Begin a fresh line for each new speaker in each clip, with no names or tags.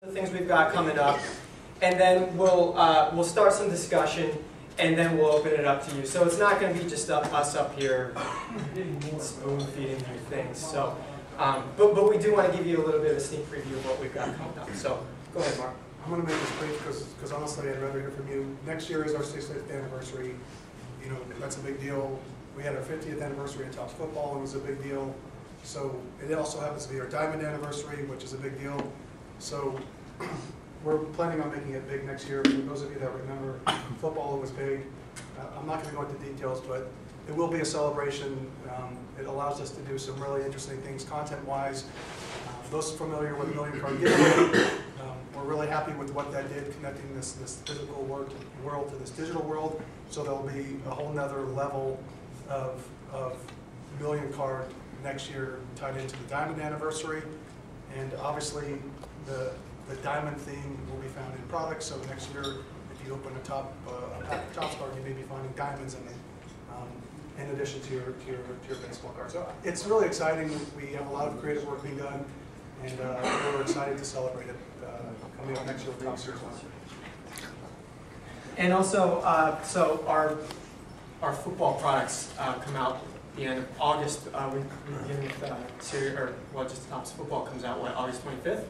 The things we've got coming up, and then we'll start some discussion, and then we'll open it up to you. So it's not going to be just us up here spoon feeding you things. So, but we do want to give you a little bit of a sneak preview of what we've got coming up. So go ahead, Mark.
I'm going to make this brief because honestly, I'd rather hear from you. Next year is our 60th anniversary. You know, that's a big deal. We had our 50th anniversary at Topps Football, and it was a big deal. So it also happens to be our Diamond anniversary, which is a big deal. So we're planning on making it big next year. For those of you that remember, football was big. I'm not going to go into details, but it will be a celebration. It allows us to do some really interesting things content-wise. Those familiar with Million Card Giveaway, we're really happy with what that did, connecting this physical world to this digital world. So there'll be a whole nother level of Million Card next year tied into the Diamond anniversary. And obviously the Diamond theme will be found in products. So next year, if you open a pack of Topps card, you may be finding diamonds in it, in addition to your baseball card. So it's really exciting. We have a lot of creative work being done, and we're excited to celebrate it coming up next year with Topps Series 1.
And also, so our football products come out at the end of August. We begin with just Topps Football comes out August 25th.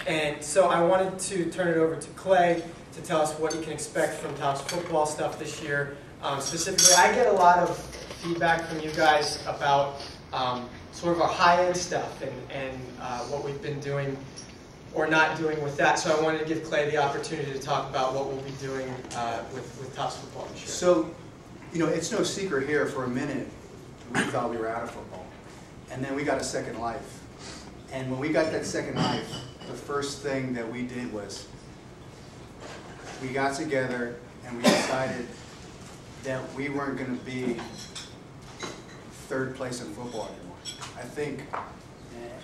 And so I wanted to turn it over to Clay to tell us what you can expect from Topps Football stuff this year. Specifically, I get a lot of feedback from you guys about sort of our high-end stuff and what we've been doing or not doing with that. So I wanted to give Clay the opportunity to talk about what we'll be doing with Topps Football this year.
So, you know, it's no secret here. For a minute, we thought we were out of football. And then we got a second life. And when we got that second life, the first thing that we did was we got together and we decided that we weren't going to be third place in football anymore. I think,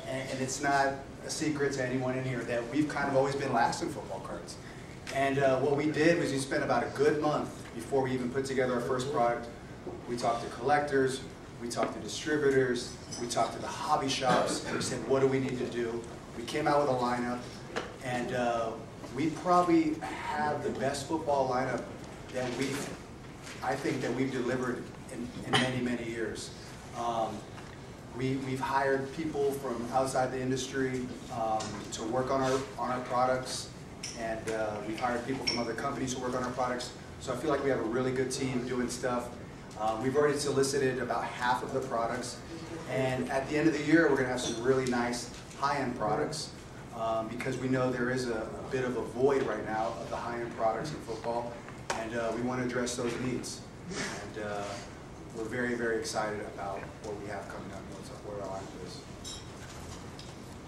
and it's not a secret to anyone in here, that we've kind of always been last in football cards. And what we did was we spent about a good month before we even put together our first product. We talked to collectors, we talked to distributors, we talked to the hobby shops, and we said, what do we need to do? We came out with a lineup, and we probably have the best football lineup that I think that we've delivered in many, many years. We've hired people from outside the industry to work on our products, and we've hired people from other companies to work on our products. So I feel like we have a really good team doing stuff. We've already solicited about half of the products, and at the end of the year, we're going to have some really nice high-end products because we know there is a bit of a void right now of the high-end products in football, and we want to address those needs. And we're very, very excited about what we have coming up and where our lineup is.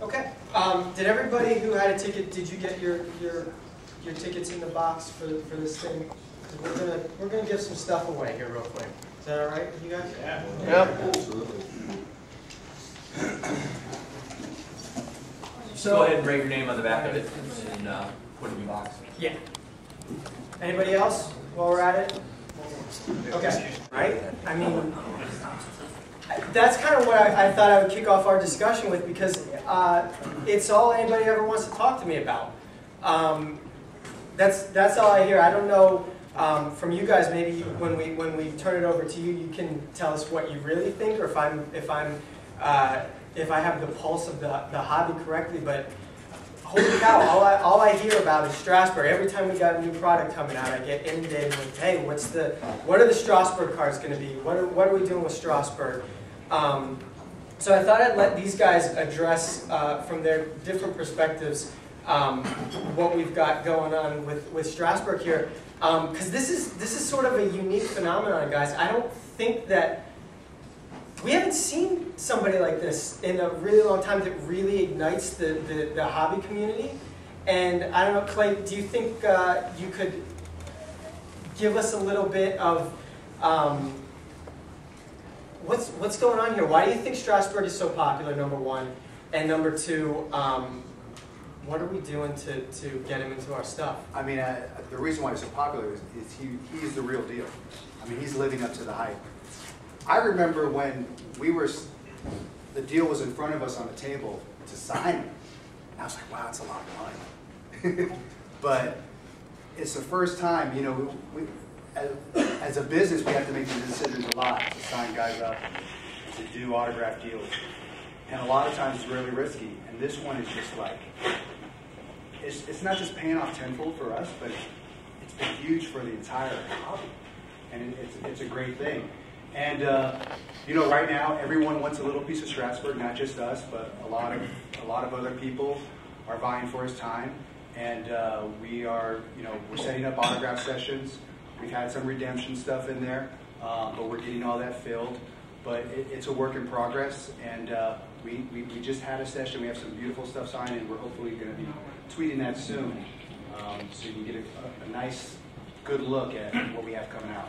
Okay. Did everybody who had a ticket, did you get your tickets in the box for this thing? We're gonna give some stuff away here real quick. Is that all right with you guys?
Yeah.
Yep.
Absolutely.
So
go ahead and write your name on the back of it and put it in the box.
Yeah. Anybody else while we're at it? Okay. Right? I mean, that's kind of what I thought I would kick off our discussion with, because it's all anybody ever wants to talk to me about. That's all I hear. I don't know from you guys. Maybe when we turn it over to you, you can tell us what you really think, or if I have the pulse of the hobby correctly. But holy cow, all I hear about is Strasburg. Every time we got a new product coming out, I get inundated with, hey, what are the Strasburg cards going to be? What are we doing with Strasburg? So I thought I'd let these guys address from their different perspectives what we've got going on with Strasburg here, because this is sort of a unique phenomenon, guys. I don't think that we haven't seen somebody like this in a really long time that really ignites the hobby community. And I don't know, Clay, do you think you could give us a little bit of what's going on here? Why do you think Strasburg is so popular, number one? And number two, what are we doing to get him into our stuff?
I mean, the reason why he's so popular is he's the real deal. I mean, he's living up to the hype. I remember when we were the deal was in front of us on the table to sign it. And I was like, wow, that's a lot of money. But it's the first time, you know, as a business, we have to make these decisions a lot to sign guys up, to do autograph deals. And a lot of times it's really risky. And this one is just like, it's not just paying off tenfold for us, but it's been huge for the entire hobby. And it's a great thing. And you know, right now everyone wants a little piece of Strasburg, not just us, but a lot of other people are vying for his time. And we are, you know, we're setting up autograph sessions. We've had some redemption stuff in there, but we're getting all that filled. But it's a work in progress, and we just had a session. We have some beautiful stuff signed, and we're hopefully going to be tweeting that soon, so you can get a nice, good look at what we have coming out.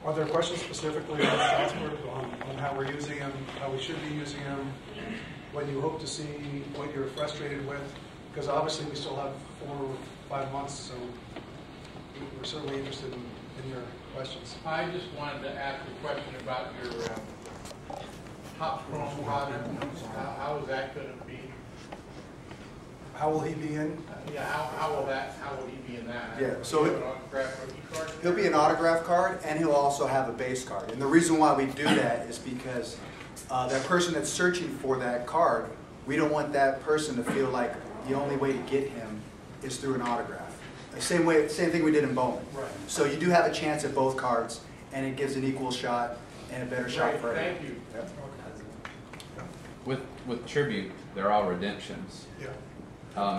Are there questions specifically about Strasburg on how we're using them, how we should be using them, what you hope to see, what you're frustrated with? Because obviously we still have 4 or 5 months, so we're certainly interested in your questions.
I just wanted to ask a question about your top chrome product. How is that going to be?
How will he be in?
Yeah, how will he be in that?
Yeah, so
An autograph rookie card?
He'll be an autograph card, and he'll also have a base card. And the reason why we do that is because that person that's searching for that card, we don't want that person to feel like the only way to get him is through an autograph. The same thing we did in Bowman.
Right.
So you do have a chance at both cards, and it gives an equal shot and a better shot
Great,
for everyone.
thank you.
Yep.
With tribute, they're all redemptions.
Yeah.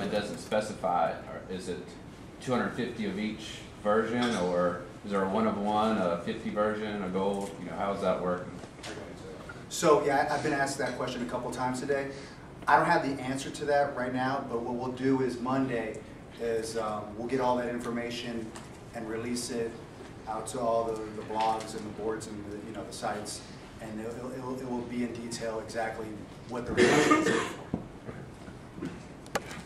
It doesn't specify, or is it 250 of each version, or is there a 1 of 1, a 50 version, a gold? You know, how does that work?
So yeah, I've been asked that question a couple times today. I don't have the answer to that right now, but what we'll do is Monday is we'll get all that information and release it out to all the blogs and the boards and the sites, and it will be in detail exactly what the redemptions are for.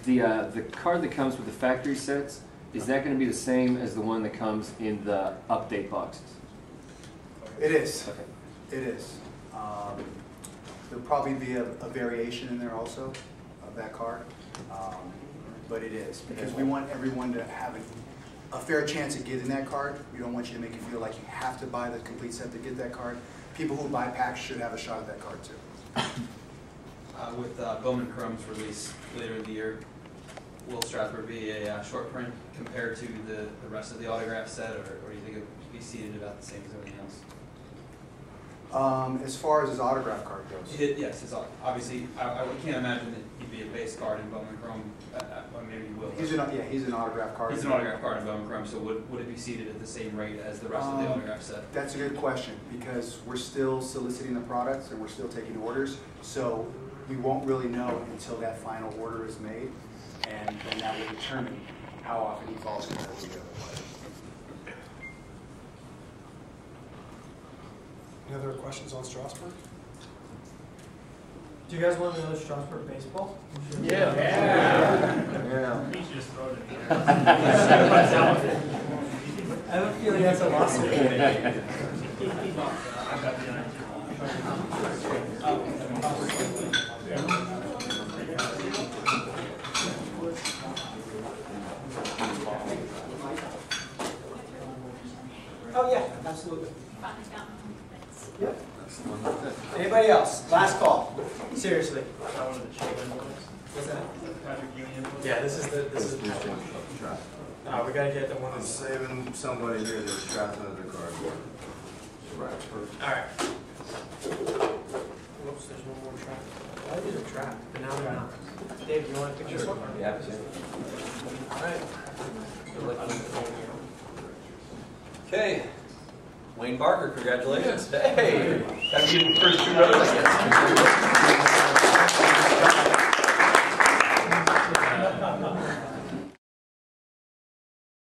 The card that comes with the factory sets, is that going to be the same as the one that comes in the update boxes?
It is.
Okay.
It is. There'll probably be a variation in there also of that card, but it is because we want everyone to have a fair chance at getting that card. We don't want you to make you feel like you have to buy the complete set to get that card. People who buy packs should have a shot at that card too.
With Bowman Chrome's release later in the year, will Strasburg be a short print compared to the rest of the autograph set, or do you think it will be seated about the same as everything else?
As far as his autograph card goes.
Yes, it's obviously, I can't imagine that he'd be a base card in Bowman Chrome, or maybe he will.
He's an autograph card.
He's an autograph card in Bowman Chrome, so would it be seated at the same rate as the rest of the autograph set?
That's a good question, because we're still soliciting the products and we're still taking orders, so we won't really know until that final order is made, and then that will determine how often he falls compared to the other players.
Any other questions on Strasburg?
Do you guys want another Strasburg baseball?
Yeah.
He's just throwing it.
I have a feeling that's a lawsuit. Oh yeah, absolutely. Yep. Anybody else? Last call. Seriously. What's that? Yeah, this is the. We gotta get the one
I'm
that's.
saving somebody here that's trapped under the cardboard.
All right. Whoops, there's one more trap. Why did it trap? But now they're not. Dave, you want to pick this one?
Yeah.
All right.
Okay. Wayne Barker, congratulations. Hey! That'd be the first 2 rows, I guess.